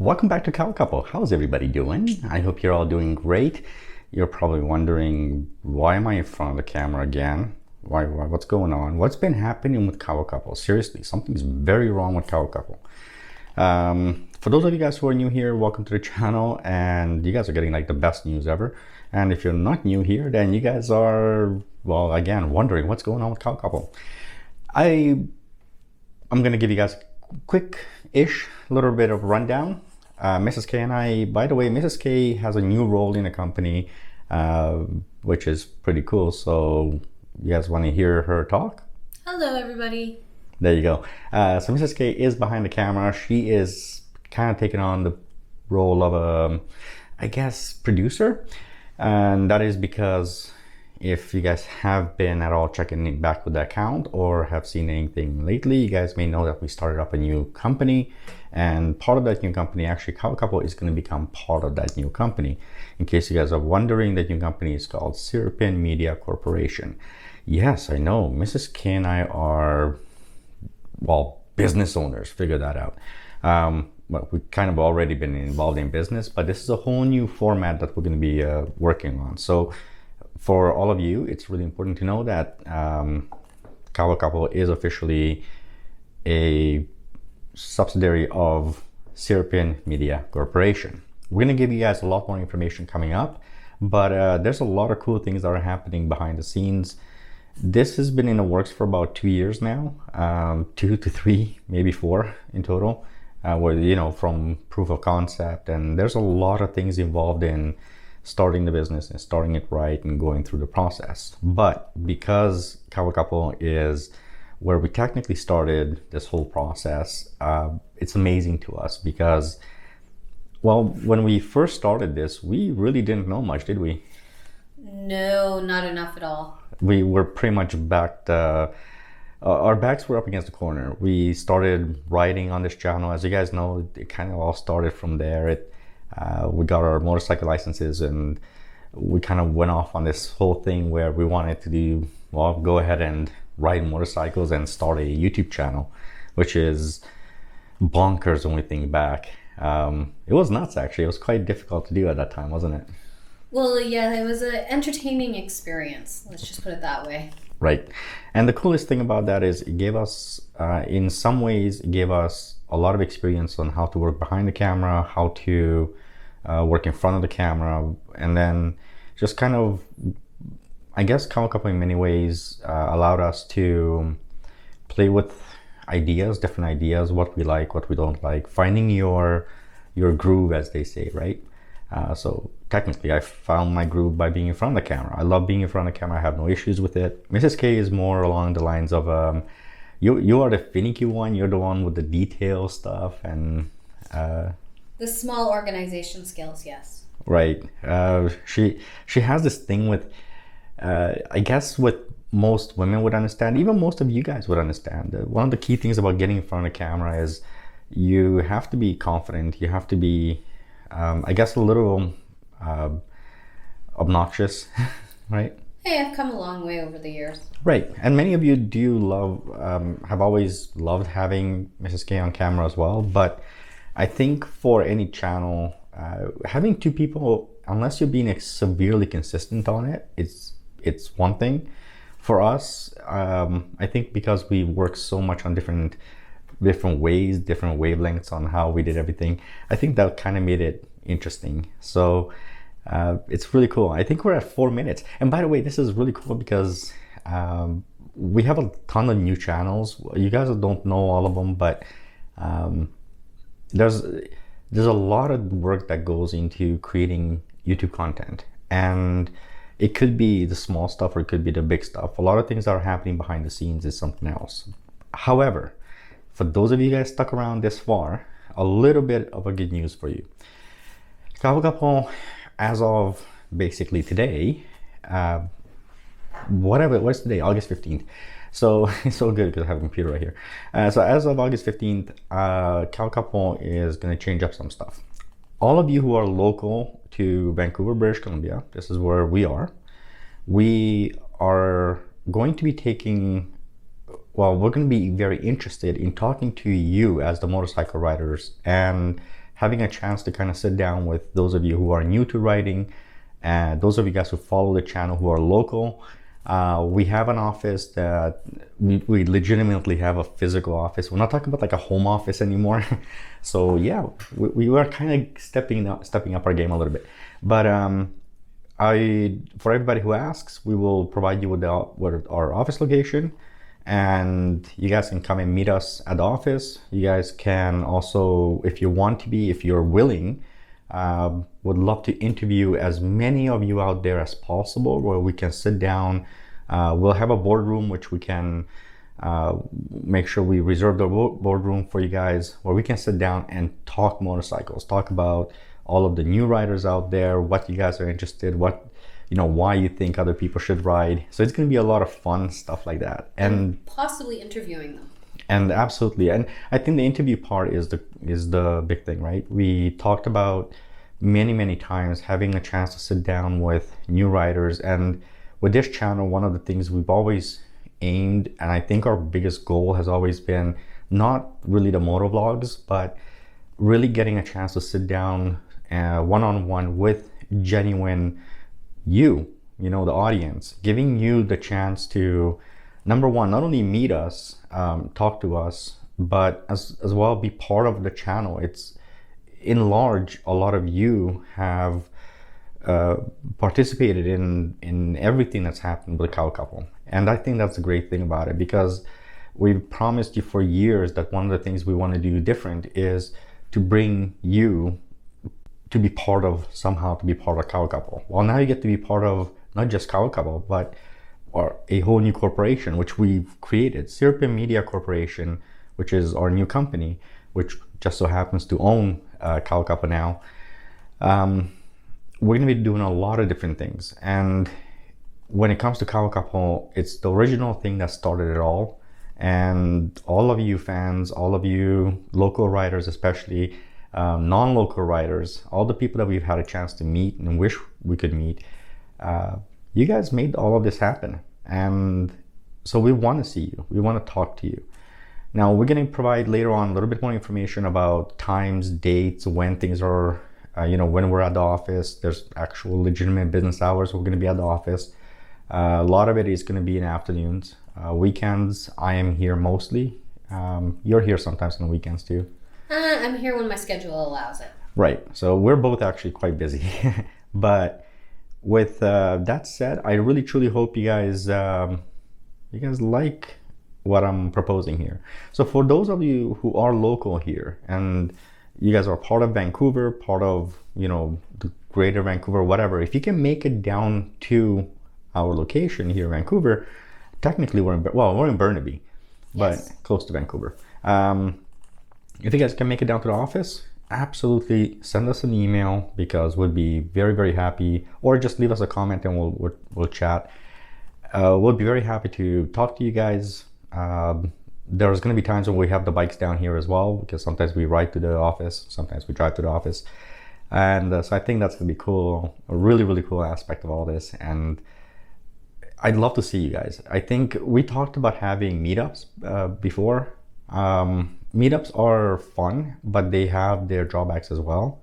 Welcome back to KawaKouple. How's everybody doing? I hope you're all doing great. You're probably wondering, why am I in front of the camera again? What's going on? What's been happening with KawaKouple? Seriously, something's very wrong with KawaKouple. For those of you guys who are new here, welcome to the channel, and you guys are getting like the best news ever. And if you're not new here, then you guys are, well, again, wondering what's going on with KawaKouple. I'm gonna give you guys a quick-ish little bit of rundown. Mrs. K and I, by the way, Mrs. K has a new role in the company, which is pretty cool. So you guys want to hear her talk? Hello, everybody. There you go. So Mrs. K is behind the camera. She is kind of taking on the role of a, I guess, producer. And that is because if you guys have been at all checking back with the account or have seen anything lately, you guys may know that we started up a new company. And part of that new company, actually, KawaKouple is going to become part of that new company. In case you guys are wondering, that new company is called CIRAPYN Media Corporation. Yes, I know, Mrs. K and I are, well, business owners, figure that out. Well, we've kind of already been involved in business, but this is a whole new format that we're going to be working on. So for all of you, it's really important to know that KawaKouple is officially a subsidiary of CIRAPYN Media Corporation. We're going to give you guys a lot more information coming up, but there's a lot of cool things that are happening behind the scenes. This has been in the works for about 2 years now, 2 to 3, maybe 4 in total, where, you know, from proof of concept, and there's a lot of things involved in starting the business and starting it right and going through the process. But because KawaKouple is where we technically started this whole process, it's amazing to us because, well, when we first started this, we really didn't know much, did we? No, not enough at all. We were pretty much backed, our backs were up against the corner. We started writing on this channel. As you guys know, it kind of all started from there. We got our motorcycle licenses and we kind of went off on this whole thing where we wanted to do, well, go ahead and ride motorcycles and start a YouTube channel, which is bonkers when we think back. It was nuts, actually. It was quite difficult to do at that time, wasn't it? Well, yeah, it was an entertaining experience. Let's just put it that way. Right. And the coolest thing about that is it gave us, in some ways, it gave us a lot of experience on how to work behind the camera, how to work in front of the camera, and then just kind of, I guess KawaKouple in many ways allowed us to play with ideas, different ideas, what we like, what we don't like, finding your groove, as they say, right? So technically, I found my groove by being in front of the camera. I love being in front of the camera. I have no issues with it. Mrs. K is more along the lines of, you are the finicky one. You're the one with the detail stuff and the small organization skills, yes. Right. She has this thing with, I guess what most women would understand, even most of you guys would understand. One of the key things about getting in front of the camera is you have to be confident. You have to be, I guess, a little obnoxious, right? Hey, I've come a long way over the years. Right. And many of you do love, have always loved having Mrs. K on camera as well. But I think for any channel, having 2 people, unless you're being severely consistent on it, it's one thing. For us, I think because we work so much on different ways, different wavelengths on how we did everything, I think that kind of made it interesting. So it's really cool. I think we're at 4 minutes. And by the way, this is really cool because we have a ton of new channels. You guys don't know all of them, but there's a lot of work that goes into creating YouTube content. And it could be the small stuff or it could be the big stuff. A lot of things that are happening behind the scenes is something else. However, for those of you guys stuck around this far, a little bit of a good news for you. KawaKouple, as of basically today, what's today? August 15th. So it's so good because I have a computer right here. So as of August 15th, KawaKouple is going to change up some stuff. All of you who are local to Vancouver, British Columbia, this is where we are. We are going to be taking well, we're going to be very interested in talking to you as the motorcycle riders and having a chance to kind of sit down with those of you who are new to writing, and those of you guys who follow the channel who are local. We have an office that we legitimately have a physical office. We're not talking about like a home office anymore. So yeah, we were kind of stepping up our game a little bit. But for everybody who asks, we will provide you with our office location, and you guys can come and meet us at the office. You guys can also, if you want to be, if you're willing, would love to interview as many of you out there as possible, where we can sit down. We'll have a boardroom, which we can make sure we reserve the boardroom for you guys, where we can sit down and talk motorcycles, talk about all of the new riders out there, what you guys are interested, why you think other people should ride. So it's going to be a lot of fun stuff like that, and possibly interviewing them. And absolutely, and I think the interview part is the big thing, right? We talked about many times having a chance to sit down with new riders, and with this channel, one of the things we've always aimed, and I think our biggest goal has always been not really the moto vlogs, but really getting a chance to sit down one-on-one with genuine the audience, giving you the chance to, number one, not only meet us, talk to us, but as well be part of the channel. It's in large, a lot of you have participated in everything that's happened with KawaKouple, and I think that's a great thing about it, because we've promised you for years that one of the things we want to do different is to bring you to be part of KawaKouple. Well, now you get to be part of not just KawaKouple, but a whole new corporation, which we've created, CIRAPYN Media Corporation, which is our new company, which just so happens to own KawaKouple now. We're going to be doing a lot of different things, and when it comes to KawaKouple, it's the original thing that started it all. And all of you fans, all of you local riders, especially non-local riders, all the people that we've had a chance to meet and wish we could meet, you guys made all of this happen, and so we want to see you. We want to talk to you. Now, we're going to provide later on a little bit more information about times, dates, when things are, when we're at the office. There's actual legitimate business hours we're going to be at the office. A lot of it is going to be in afternoons. Weekends, I am here mostly. You're here sometimes on the weekends too. I'm here when my schedule allows it. Right. So we're both actually quite busy. But with that said, I really truly hope you guys like what I'm proposing here. So for those of you who are local here, and you guys are part of Vancouver, part of the greater Vancouver, whatever, if you can make it down to our location here in Vancouver, technically we're in Burnaby, yes, but close to Vancouver. If you guys can make it down to the office, absolutely send us an email, because we'll be very, very happy, or just leave us a comment and we'll chat. We'll be very happy to talk to you guys. There's going to be times when we have the bikes down here as well, because sometimes we ride to the office, sometimes we drive to the office, and so I think that's going to be cool, a really, really cool aspect of all this. And I'd love to see you guys. I think we talked about having meetups before. Meetups are fun, but they have their drawbacks as well.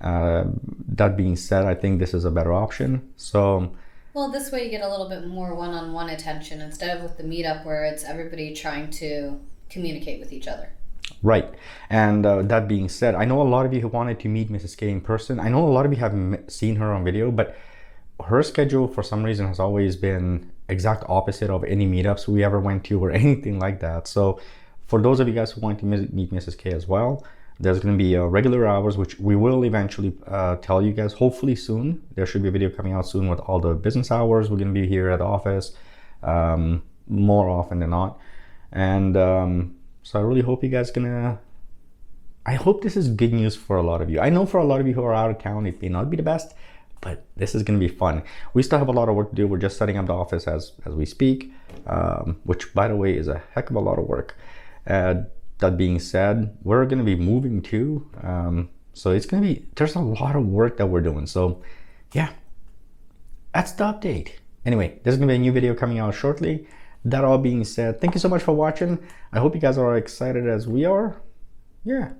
That being said, I think this is a better option. So, well, this way you get a little bit more one-on-one attention instead of with the meetup where it's everybody trying to communicate with each other. Right. And that being said, I know a lot of you who wanted to meet Mrs. K in person. I know a lot of you have seen her on video, but her schedule for some reason has always been exact opposite of any meetups we ever went to or anything like that. So for those of you guys who want to meet Mrs. K as well, there's going to be regular hours, which we will eventually tell you guys, hopefully soon. There should be a video coming out soon with all the business hours. We're going to be here at the office more often than not. And so I really hope you guys I hope this is good news for a lot of you. I know for a lot of you who are out of town, it may not be the best, but this is going to be fun. We still have a lot of work to do. We're just setting up the office as we speak, which, by the way, is a heck of a lot of work. That being said, we're going to be moving too. So it's going to be, there's a lot of work that we're doing. So yeah, that's the update. Anyway, there's going to be a new video coming out shortly. That all being said, thank you so much for watching. I hope you guys are excited as we are. Yeah.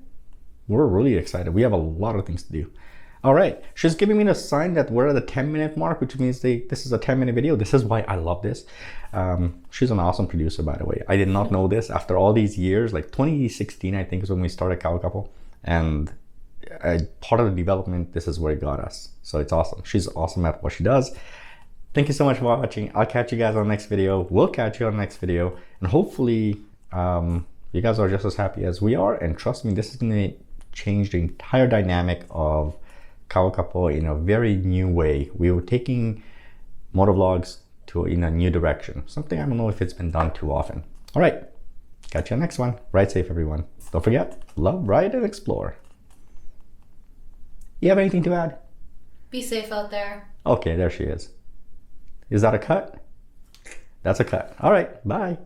we're really excited. We have a lot of things to do. All right, she's giving me the sign that we're at the 10-minute mark, which means this is a 10-minute video. This is why I love this. She's an awesome producer, by the way. I did not know this after all these years. Like 2016, I think, is when we started KawaKouple, and part of the development, this is where it got us. So it's awesome. She's awesome at what she does. Thank you so much for watching. I'll catch you guys on the next video. We'll catch you on the next video, and hopefully you guys are just as happy as we are. And trust me, this is going to change the entire dynamic of KawaKouple in a very new way. We were taking motovlogs in a new direction. Something I don't know if it's been done too often. All right, catch you on the next one. Ride safe, everyone. Don't forget, love, ride, and explore. You have anything to add? Be safe out there. Okay, there she is. Is that a cut? That's a cut. All right, bye.